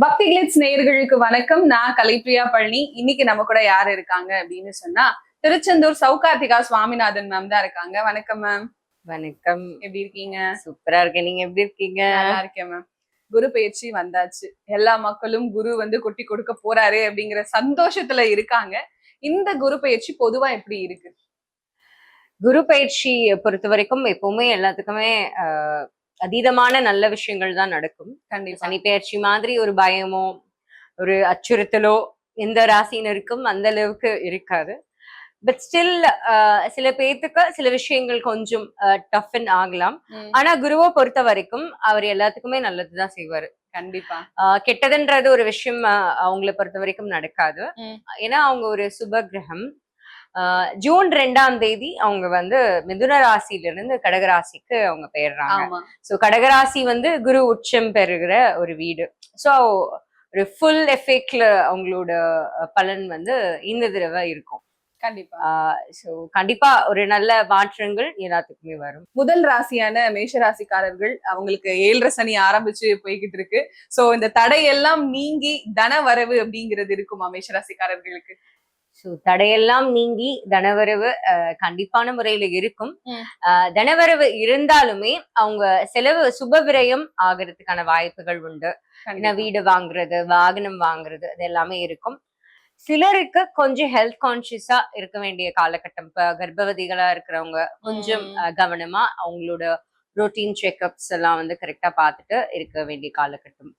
பக்தி கிளிட்ஸ் நேயர்களுக்கு வணக்கம். நான் கலைப்பிரியா பழனி. இன்னைக்கு நம்ம கூட யாரு இருக்காங்க அப்படின்னு சொன்னா திருச்செந்தூர் சௌகார்த்திகா சுவாமிநாதன் மேம் தான் இருக்காங்க. வணக்கம் மேம். வணக்கம். எப்படி இருக்கீங்க? சூப்பரா இருக்கேன். நீங்க எப்படி இருக்கீங்க? நல்லா இருக்கேன் மேம். குரு பயிற்சி வந்தாச்சு. எல்லா மக்களும் குரு கொட்டி கொடுக்க போறாரு அப்படிங்கிற சந்தோஷத்துல இருக்காங்க. இந்த குரு பயிற்சி பொதுவா எப்படி இருக்கு? குரு பயிற்சி பொறுத்த வரைக்கும் எப்பவுமே எல்லாத்துக்குமே அதீதமான நல்ல விஷயங்கள் தான் நடக்கும். கண்டிப்பா. சனி பயிற்சி மாதிரி ஒரு பயமோ ஒரு அச்சுறுத்தலோ எந்த ராசினருக்கும் அந்த அளவுக்கு இருக்காது. பட் ஸ்டில் சில பேர்த்துக்கு சில விஷயங்கள் கொஞ்சம் டஃபன் ஆகலாம். ஆனா குருவை பொறுத்த வரைக்கும் அவர் எல்லாத்துக்குமே நல்லதுதான் செய்வாரு. கண்டிப்பா. கெட்டதுன்றது ஒரு விஷயம் அவங்கள பொறுத்த வரைக்கும் நடக்காது. ஏன்னா அவங்க ஒரு சுப கிரகம். ஜூன் 2ஆம் தேதி அவங்க மிதுன ராசியிலிருந்து கடகராசிக்கு அவங்க பெயர்றாங்க. சோ கடகராசி குரு உச்சம் பெறுகிற ஒரு வீடு. சோ ஒரு ஃபுல் எஃபெக்ட்ல அவங்களோட பலன் இந்த தடவை இருக்கும். கண்டிப்பா. சோ கண்டிப்பா ஒரு நல்ல மாற்றங்கள் எல்லாத்துக்குமே வரும். முதல் ராசியான மேஷ ராசிக்காரர்கள் அவங்களுக்கு 7.5 சனி ஆரம்பிச்சு போய்கிட்டு இருக்கு. சோ இந்த தடையெல்லாம் நீங்கி தன வரவு அப்படிங்கிறது இருக்குமா மேஷ ராசிக்காரர்களுக்கு? சோ தடையெல்லாம் நீங்கி தனவரவு கண்டிப்பான முறையில இருக்கும். தனவரவு இருந்தாலுமே அவங்க செலவு சுப விரயம் ஆகிறதுக்கான வாய்ப்புகள் உண்டு. வீடு வாங்குறது, வாகனம் வாங்குறது அது எல்லாமே இருக்கும். சிலருக்கு கொஞ்சம் ஹெல்த் கான்சியஸா இருக்க வேண்டிய காலகட்டம். இப்ப கர்ப்பவதிகளா இருக்கிறவங்க கொஞ்சம் கவனமா அவங்களோட ரொட்டீன் செக்அப்ஸ் எல்லாம் கரெக்டா பார்த்துட்டு இருக்க வேண்டிய காலகட்டம்.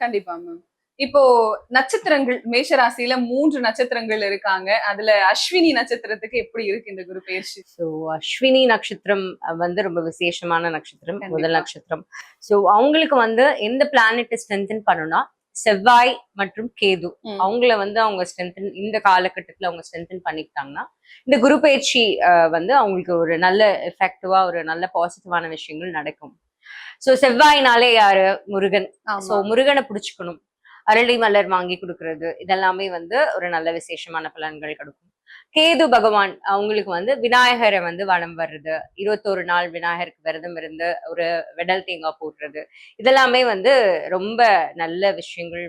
கண்டிப்பா மேம். இப்போ நட்சத்திரங்கள் மேஷராசியில 3 நட்சத்திரங்கள் இருக்காங்க. அதுல அஸ்வினி நட்சத்திரத்துக்கு எப்படி இருக்கு இந்த குரு பயிற்சி? சோ அஸ்வினி நட்சத்திரம் ரொம்ப விசேஷமான நட்சத்திரம், முதல் நட்சத்திரம். சோ அவங்களுக்கு எந்த பிளானட் ஸ்ட்ரென்தன் பண்ணணும்னா செவ்வாய் மற்றும் கேது அவங்கள அவங்க ஸ்ட்ரென்தன் இந்த காலகட்டத்துல அவங்க ஸ்ட்ரென்தன் பண்ணிக்கிட்டாங்கன்னா இந்த குரு பயிற்சி அவங்களுக்கு ஒரு நல்ல எஃபெக்டிவா ஒரு நல்ல பாசிட்டிவான விஷயங்கள் நடக்கும். சோ செவ்வாய்னாலே யாரு? முருகன். சோ முருகனை பிடிச்சுக்கணும். அரளி மலர் வாங்கி கொடுக்கறது இதெல்லாமே ஒரு நல்ல விசேஷமான பலன்கள் கொடுக்கும். கேது பகவான் அவங்களுக்கு விநாயகரை வலம் வர்றது, 21 நாள் விநாயகருக்கு விரதம் இருந்து ஒரு வெடல் தேங்காய் போடுறது இதெல்லாமே ரொம்ப நல்ல விஷயங்கள்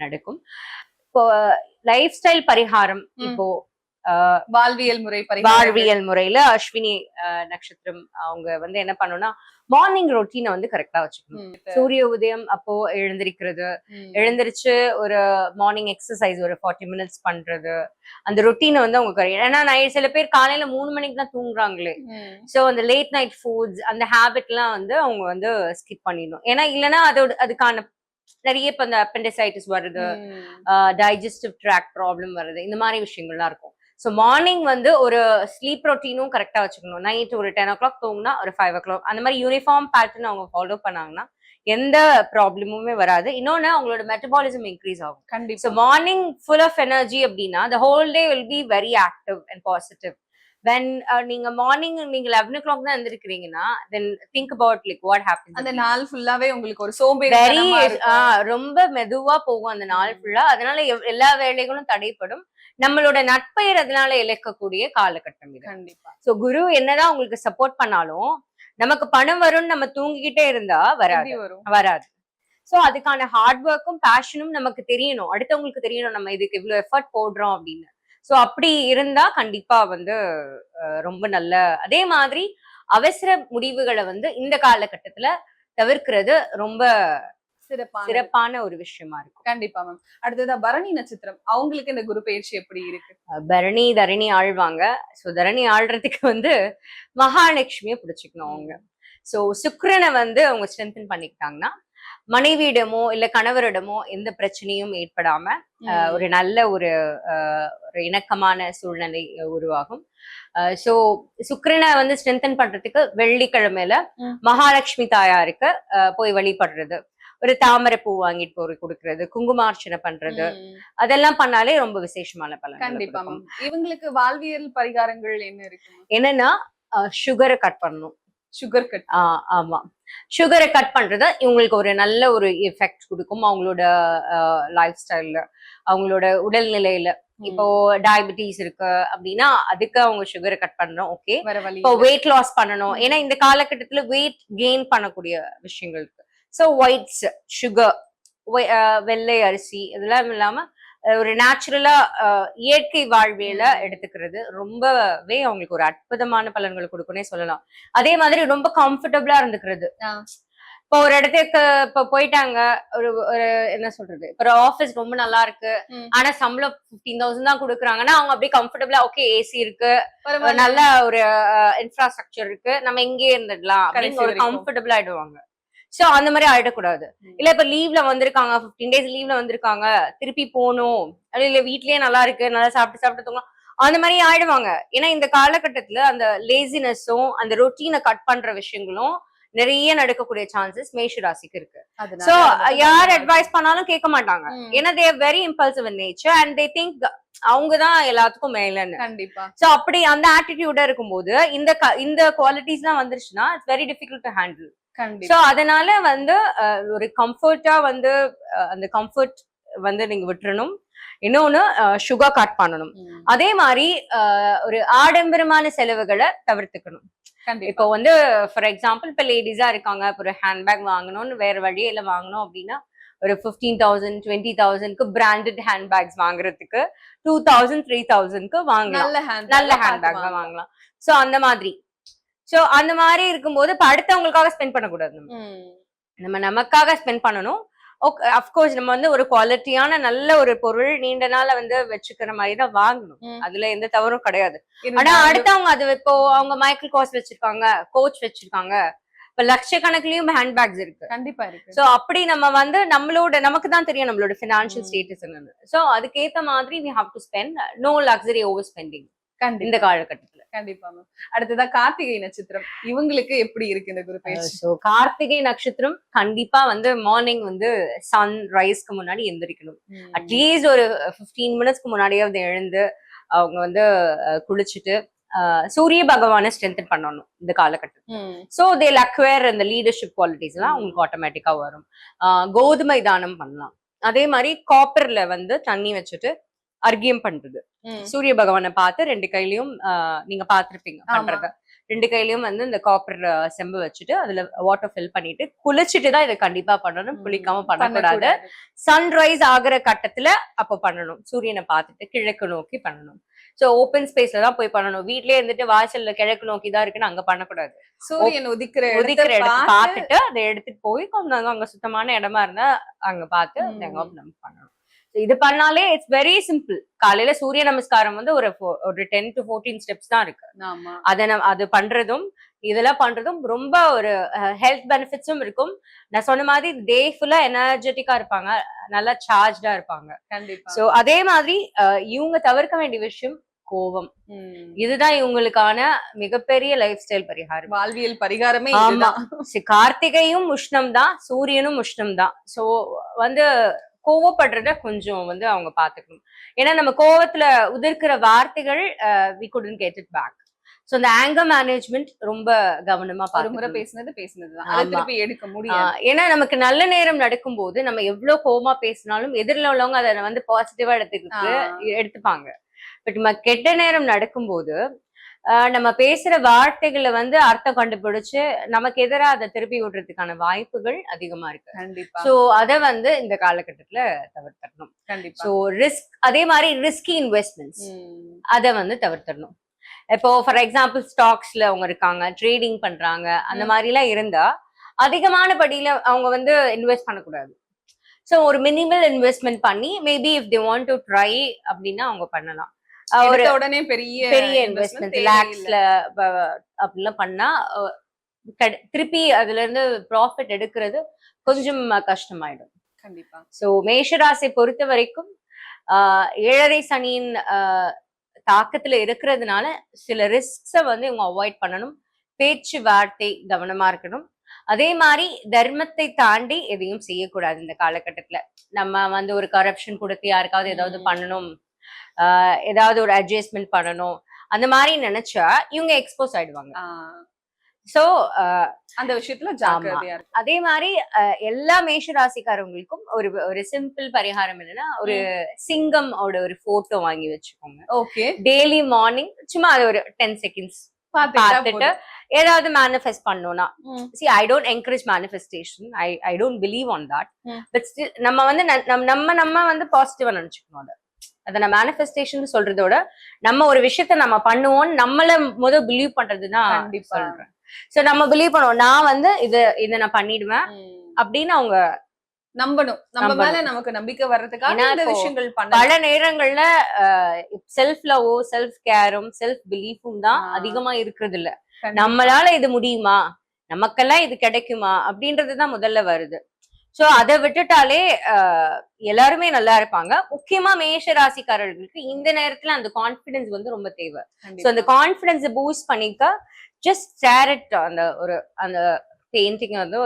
நடக்கும். இப்போ லைஃப் ஸ்டைல் பரிகாரம், இப்போ வாழ்வியல் முறையில அஸ்வினி நட்சத்திரம் அவங்க என்ன பண்ணணும்னா மார்னிங் ரொட்டீனை கரெக்டா வச்சுக்கணும். சூரிய உதயம் அப்போ எழுந்திருச்சு ஒரு மார்னிங் எக்ஸசைஸ் ஒரு 40 மினிட்ஸ் பண்றது, அந்த ரொட்டீனை அவங்க ஏன்னா சில பேர் காலையில 3 மணிக்கு தான் தூங்குறாங்களே. சோ அந்த லேட் நைட் ஃபுட்ஸ் அந்த ஹேபிட் எல்லாம் அவங்க ஸ்கிப் பண்ணிடணும். ஏன்னா இல்லைன்னா அதுக்கான நிறைய இப்ப இந்த அப்பெண்டிசைட்டிஸ் வருது, டைஜஸ்டிவ் ட்ராக் ப்ராப்ளம் வருது, இந்த மாதிரி விஷயங்கள்லாம் இருக்கும். ஸோ மார்னிங் ஒரு ஸ்லீப் ரொட்டீனும் கரெக்டாக வச்சுக்கணும். நைட் ஒரு 10 o'clock தூங்கினா ஒரு 5 o'clock அந்த மாதிரி யூனிஃபார்ம் பேட்டர்ன் அவங்க ஃபாலோ பண்ணாங்கன்னா எந்த ப்ராப்ளமுமே வராது. இன்னொன்னு அவங்களோட மெட்டபாலிசம் இன்க்ரீஸ் ஆகும். கண்டிப்பா. So morning full of energy அப்படின்னா the whole day will be very active and positive. when நீங்க மார்னிங் நீங்க 11 o'clock தான் எழுந்திருக்கிறீங்கன்னா then think about like what happens. அந்த நாள் ஃபுல்லாவே உங்களுக்கு ஒரு சோம்பேறித்தனமா இருக்கும். ரொம்ப மெதுவா போகும் அந்த நாள் ஃபுல்லா. அதனால எல்லா வேலைகளும் தடைப்படும். நம்மளோட நட்பெயர் அதனால இழக்கக்கூடிய காலகட்டம் இது. கண்டிப்பா. சோ குரு என்னதான் உங்களுக்கு சப்போர்ட் பண்ணாலும் நமக்கு பணம் வரும்னு நம்ம தூங்கிக்கிட்டே இருந்தா வராது. சோ அதுக்கான ஹார்ட் ஒர்க்கும் பேஷனும் நமக்கு தெரியணும், அடுத்தவங்களுக்கு தெரியணும் நம்ம இதுக்கு இவ்வளவு எஃபர்ட் போடுறோம் அப்படின்னு. சோ அப்படி இருந்தா கண்டிப்பா ரொம்ப நல்ல. அதே மாதிரி அவசர முடிவுகளை இந்த காலகட்டத்துல தவிர்க்கிறது ரொம்ப சிறப்பான ஒரு விஷயமா இருக்கும். கண்டிப்பா மேம். அடுத்ததா பரணி நட்சத்திரம் அவங்களுக்கு இந்த குரு பயிற்சி எப்படி இருக்கு? பரணி தரணி ஆழ்வாங்க. சோ தரணி ஆள்றதுக்கு மகாலட்சுமியை பிடிச்சுக்கணும் அவங்க. சோ சுக்கிரனை அவங்க ஸ்ட்ரென்தன் பண்ணிக்கிட்டாங்கன்னா மனைவியிடமோ இல்ல கணவரிடமோ எந்த பிரச்சனையும் ஏற்படாம ஒரு நல்ல ஒரு இணக்கமான சூழ்நிலை உருவாகும். சோ சுக்கிரனை ஸ்ட்ரென்தன் பண்றதுக்கு வெள்ளிக்கிழமையில மகாலட்சுமி தாயாருக்கு போய் வழிபடுறது, ஒரு தாமரை பூ வாங்கிட்டு போய் கொடுக்கறது, குங்குமார்ச்சனை பண்றது அதெல்லாம் பண்ணாலே ரொம்ப விசேஷமான பலன். கண்டிப்பா மேம். இவங்களுக்கு வாழ்வியல் பரிகாரங்கள் என்ன இருக்கு? என்னன்னா சுகரை கட் பண்ணணும். Sugar cut. ஆமா, சுகரை கட் பண்றது இவங்களுக்கு ஒரு நல்ல ஒரு எஃபெக்ட் கொடுக்கும் அவங்களோட லைஃப் ஸ்டைல்ல, அவங்களோட உடல்நிலையில. இப்போ டயபிட்டிஸ் இருக்கு அப்படின்னா அதுக்கு அவங்க சுகரை கட் பண்ணணும். ஓகே, இப்போ வெயிட் லாஸ் பண்ணணும், ஏன்னா இந்த காலகட்டத்துல வெயிட் கெயின் பண்ணக்கூடிய விஷயங்கள் இருக்கு. சோ ஒயிட்ஸ், சுகர் வெள்ளை அரிசி இதெல்லாம் இல்லாம ஒரு நேச்சுரலா இயற்கை வாழ்வியல எடுத்துக்கிறது ரொம்பவே அவங்களுக்கு ஒரு அற்புதமான பலன்கள் கொடுக்குன்னே சொல்லலாம். அதே மாதிரி ரொம்ப கம்ஃபர்டபுளா இருந்துக்கிறது. இப்போ ஒரு இடத்துக்கு இப்ப போயிட்டாங்க, ஒரு ஒரு என்ன சொல்றது, இப்ப ஒரு ஆபீஸ் ரொம்ப நல்லா இருக்கு, ஆனா சம்பளம் 15,000 தான் கொடுக்குறாங்கன்னா அவங்க அப்படியே கம்ஃபர்டபுளா ஓகே ஏசி இருக்கு, நல்ல ஒரு இன்ஃப்ராஸ்ட்ரக்சர் இருக்கு, நம்ம இங்கே இருந்துடலாம் அப்படின்னு ஒரு கம்ஃபர்டபுள் ஆயிடுவாங்க. சோ அந்த மாதிரி ஆயிடக்கூடாது. இல்ல இப்ப லீவ்ல வந்திருக்காங்க, 15 days லீவ்ல வந்திருக்காங்க, திருப்பி போகணும், இல்ல வீட்லயே நல்லா இருக்கு, நல்லா சாப்பிட்டு தூங்கலாம், அந்த மாதிரி ஆயிடுவாங்க. ஏன்னா இந்த காலகட்டத்துல அந்த லேசினஸும் அந்த ரொட்டீனை கட் பண்ற விஷயங்களும் நிறைய நடக்கக்கூடிய சான்சஸ் மேஷ ராசிக்கு இருக்கு. சோ யார் அட்வைஸ் பண்ணாலும் கேட்க மாட்டாங்க. ஏன்னா they are very impulsive in nature and they think அவங்கதான் எல்லாத்துக்கும் மேலன்னு. கண்டிப்பா. சோ அப்படி அந்த ஆட்டிடியூடா இருக்கும்போது இந்த குவாலிட்டிஸ் எல்லாம் வந்துருச்சுன்னா it's very difficult to handle. So அதனால வந்து ஒரு கம்ஃபர்ட்டா வந்து அந்த கம்ஃபர்ட் வந்து நீங்க விட்டுறணும். இன்னொன்னு சுகர் கட் பண்ணணும். அதே மாதிரி ஒரு ஆடம்பரமான செலவுகளை தவிர்த்துக்கணும். இப்போ வந்து ஃபார் எக்ஸாம்பிள் இப்ப லேடிஸா இருக்காங்க, ஒரு ஹேண்ட்பேக் வாங்கணும்னு வேற வழியில வாங்கணும் அப்படின்னா ஒரு 15,000 20,000க்கு பிராண்டட் ஹேண்ட்பேக்ஸ் வாங்குறதுக்கு 2,000 3,000க்கு வாங்கலாம், நல்ல ஹேண்ட்பேக் வாங்கலாம். சோ அந்த மாதிரி இருக்கும்போது இப்ப அடுத்தவங்களுக்காக ஸ்பெண்ட் பண்ணக்கூடாது. நம்ம நமக்காக ஸ்பெண்ட் பண்ணணும். அப்கோர்ஸ் நம்ம வந்து ஒரு குவாலிட்டியான நல்ல ஒரு பொருள் நீண்ட நாள வந்து வச்சுக்கிற மாதிரி தான் வாங்கணும், அதுல எந்த தவறும் கிடையாது. ஆனா அடுத்தவங்க அது இப்போ அவங்க மைக்கேல் காஸ் வச்சிருக்காங்க, கோச் வச்சிருக்காங்க, இப்ப லட்சக்கணக்கிலயும் ஹேண்ட்பேக்ஸ் இருக்கு. கண்டிப்பா இருக்கு. சோ அப்படி நம்ம வந்து நமக்கு தான் தெரியும் நம்மளோட ஃபினான்ஷியல் ஸ்டேட்டஸ் என்னன்னு. சோ அதுக்கேத்த மாதிரி we have to spend, no luxury over spending இந்த காலகட்டத்துல. கண்டிப்பா மேம். அடுத்ததா கார்த்திகை நட்சத்திரம், இவங்களுக்கு எப்படி இருக்கு இந்த குரு பயிற்சி? சோ கார்த்திகை நட்சத்திரம் கண்டிப்பா வந்து மார்னிங் வந்து சன் ரைஸ்க்கு முன்னாடி எந்திரிக்கணும். அட்லீஸ்ட் ஒரு 15 மினிட்ஸ்க்கு முன்னாடியே வந்து எழுந்து அவங்க வந்து குளிச்சுட்டு சூரிய பகவானை ஸ்ட்ரென்தன் பண்ணணும் இந்த காலகட்டம். சோ தே அக்வயர் இந்த லீடர்ஷிப் குவாலிட்டிஸ் எல்லாம் உங்களுக்கு ஆட்டோமேட்டிக்கா வரும். கோதுமை தானம் பண்ணலாம். அதே மாதிரி காப்பர்ல வந்து தண்ணி வச்சுட்டு அர்க்கியம் பண்றது, சூரிய பகவானை பார்த்து 2 கையிலயும் நீங்க பாத்திருப்பீங்க பண்றத, 2 கையிலயும் வந்து இந்த காப்பர் செம்பு வச்சுட்டு அதுல வாட்டர் ஃபில் பண்ணிட்டு குளிச்சுட்டு தான் இதை கண்டிப்பா பண்ணணும், குளிக்காம பண்ணக்கூடாது. சன்ரைஸ் ஆகுற கட்டத்துல அப்ப பண்ணணும், சூரியனை பார்த்துட்டு கிழக்கு நோக்கி பண்ணணும். சோ ஓப்பன் ஸ்பேஸ்ல தான் போய் பண்ணணும். வீட்லயே இருந்துட்டு வாசல்ல கிழக்கு நோக்கி தான் இருக்குன்னு அங்க பண்ணக்கூடாது. சூரியன் உதிக்கிற இடத்தை பார்த்துட்டு அதை எடுத்துட்டு போய் கொஞ்சம் அங்க சுத்தமான இடமா இருந்தா அங்க பார்த்து நம்ம பண்ணணும். இது பண்ணாலே இட்ஸ் வெரி சிம்பிள். காலையில சூரிய நமஸ்காரம் வந்து ஒரு 10 to 14 ஸ்டெப்ஸ் தான் இருக்கு. அது பண்றதும் இதெல்லாம் பண்றதும் ரொம்ப ஒரு ஹெல்த் பெனிஃபிட்ஸும் இருக்கும். நான் சொன்ன மாதிரி டே ஃபுல்லா எனர்ஜெட்டிக்கா இருப்பாங்க, நல்லா சார்ஜ்டா இருப்பாங்க. கண்டிப்பா. சோ அதே மாதிரி இவங்க தவிர்க்க வேண்டிய விஷயம் கோபம். இதுதான் இவங்களுக்கான மிகப்பெரிய லைஃப் ஸ்டைல் பரிகாரம், வாழ்வியல் பரிகாரமே. ஆமா, கார்த்திகையும் உஷ்ணம் தான், சூரியனும் உஷ்ணம் தான். சோ வந்து கோவப்படுறத கொஞ்சம் வந்து அவங்க பாத்துக்கணும். ஏன்னா நம்ம கோவத்துல உதிர்க்கிற வார்த்தைகள் we couldn't get it back. So இந்த ஆங்கர் மேனேஜ்மெண்ட் ரொம்ப கவனமா முறை பேசுனதுதான் அதை திருப்பி எடுக்க முடியும். ஏன்னா நமக்கு நல்ல நேரம் நடக்கும் போது நம்ம எவ்வளவு கோவமா பேசினாலும் எதிரில உள்ளவங்க அதை வந்து பாசிட்டிவா எடுத்துப்பாங்க. பட் நம்ம கெட்ட நேரம் நடக்கும்போது நம்ம பேசுற வார்த்தைகளை வந்து அர்த்தம் கண்டுபிடிச்சு நமக்கு எதிராக அதை திருப்பி விடுறதுக்கான வாய்ப்புகள் அதிகமா இருக்கு. கண்டிப்பா. சோ அத வந்து இந்த காலகட்டத்துல தவிர்த்தரணும். கண்டிப்பா. சோ அதே மாதிரி ரிஸ்கி இன்வெஸ்ட்மெண்ட்ஸ் அதை வந்து தவிர்த்தரணும். இப்போ ஃபார் எக்ஸாம்பிள் ஸ்டாக்ஸ்ல அவங்க இருக்காங்க, ட்ரேடிங் பண்றாங்க, அந்த மாதிரி எல்லாம் இருந்தா அதிகமான படியில அவங்க வந்து இன்வெஸ்ட் பண்ணக்கூடாது. சோ ஒரு மினிமல் இன்வெஸ்ட்மெண்ட் பண்ணி maybe if they want to try அப்படின்னா அவங்க பண்ணலாம். உடனே பெரிய இன்வெஸ்ட்மெண்ட் லாக்ஸ்ல அப்படிலாம் பண்ணா திருப்பி அதுல இருந்து ப்ராஃபிட் எடுக்கிறது கொஞ்சம் கஷ்டமாயிடும். கண்டிப்பா. சோ மேஷராசி பொறுத்த வரைக்கும் 7.5 சனியின் தாக்கத்துல இருக்கிறதுனால சில ரிஸ்க்ஸ வந்து இவங்க அவாய்ட் பண்ணணும். பேச்சு வார்த்தை கவனமா இருக்கணும். அதே மாதிரி தர்மத்தை தாண்டி எதையும் செய்யக்கூடாது இந்த காலகட்டத்துல. நம்ம வந்து ஒரு கரப்ஷன் கொடுத்து யாருக்காவது ஏதாவது பண்ணணும், ஏதாவது ஒரு அட்ஜஸ்ட்மெண்ட் பண்ணணும், அந்த மாதிரி நினைச்சா இவங்க எக்ஸ்போஸ் ஆயிடுவாங்க. சோ அந்த விஷயத்துல ஜாக்கிரதையா இருக்கு. அதே மாதிரி எல்லா மேஷ ராசிக்காரங்களுக்கும் ஒரு சிம்பிள் பரிகாரம் என்னன்னா, ஒரு சிங்கம் ஒரு போட்டோ வாங்கி வச்சுக்கோங்க. ஓகே. டெய்லி மார்னிங் சும்மா அது ஒரு 10 seconds பார்த்துட்டு ஏதாவது மேனிஃபெஸ்ட் பண்ணோம்னா ம். see I don't encourage manifestation, I don't believe on that, ம். but still நம்ம வந்து நம்ம வந்து பாசிட்டிவா நினைச்சுக்கணும். அதை நான் மேனிஃபெஸ்டேஷன் சொல்றதோட நம்ம ஒரு விஷயத்த நம்ம பண்ணுவோம் நம்மள பிலீவ் பண்றதுதான் கண்டிப்பா. சொல்றேன். சோ நம்ம பிலீவ் பண்ணுவோம், நான் வந்து இதை நான் பண்ணிடுவேன் அப்படின்னு அவங்க நம்பணும். நம்ம மேல நம்பணும். நமக்கு நம்பிக்கை வர்றதுக்காக ஏன்னா இந்த இப்போ விஷயங்கள் பல பண்ணலாம். நேரங்கள்ல செல்ஃப் லவ்வோ செல்ஃப் கேரும் செல்ஃப் பிலீஃபும் தான் ஆ. அதிகமா இருக்கிறது இல்ல. கண்டிப்பா. நம்மளால இது முடியுமா, நமக்கெல்லாம் இது கிடைக்குமா அப்படின்றதுதான் முதல்ல வருது. சோ அதை விட்டுட்டாலே எல்லாருமே நல்லா இருப்பாங்க. முக்கியமா மேஷ ராசிக்காரர்களுக்கு இந்த நேரத்துல அந்த கான்பிடன்ஸ் வந்து ரொம்ப தேவை. சோ அந்த கண்டிப்பா. கான்பிடன்ஸ் பூஸ்ட் பண்ணிக்க ஜஸ்ட் ஸ்டேர் அட் அந்த பெயிண்டிங் வந்து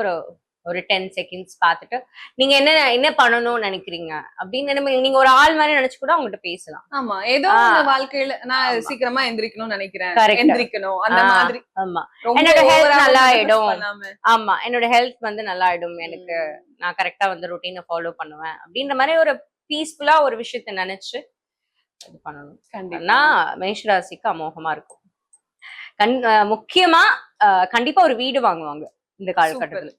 ஒரு 10 செகண்ட்ஸ் பார்த்துட்டு நீங்க என்ன பண்ணணும்னு நினைக்கிறீங்க அப்படின்னு நீங்க ஒரு ஆள் மாதிரி நினைச்சு கூட அவங்ககிட்ட பேசலாம். ஆமா, ஏதோ ஆ. ஒண்ணு வாழ்க்கையில நான் ஆமா. சீக்கிரமா எந்திரிக்கணும்னு நினைக்கிறேன், Correct. எந்திரிக்கணும் அந்த ஆ, மாதிரி. ஆமா ரொம்ப என்னோட health overall நல்லா focus ஆயிடும். பண்ணாம. ஆமா என்னோட ஹெல்த் வந்து நல்லா ஆயிடும், எனக்கு நான் கரெக்டா வந்து ரொட்டீனை ஃபாலோ பண்ணுவேன் அப்படின்ற மாதிரி ஒரு பீஸ்ஃபுல்லா ஒரு விஷயத்த நினைச்சு இது பண்ணணும். கண்டிப்பா. ஆனா மேஷராசிக்கு அமோகமா இருக்கும். முக்கியமா கண்டிப்பா ஒரு வீடு வாங்குவாங்க இந்த காலகட்டத்துல.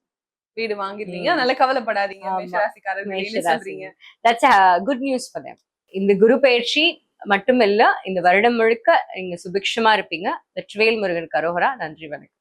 வீடு வாங்கிருந்தீங்க, அதனால கவலைப்படாதீங்க ஆமா. மேஷராசிக்காரர்கள். என்ன மேஷராசி. சொல்றீங்க? That's a good news for them. இந்த குரு பயிற்சி மட்டுமில்ல, இந்த வருடம் முழுக்க நீங்க சுபிக்ஷமா இருப்பீங்க. வெற்றிவேல் முருகன் கரோகரா. நன்றி, வணக்கம்.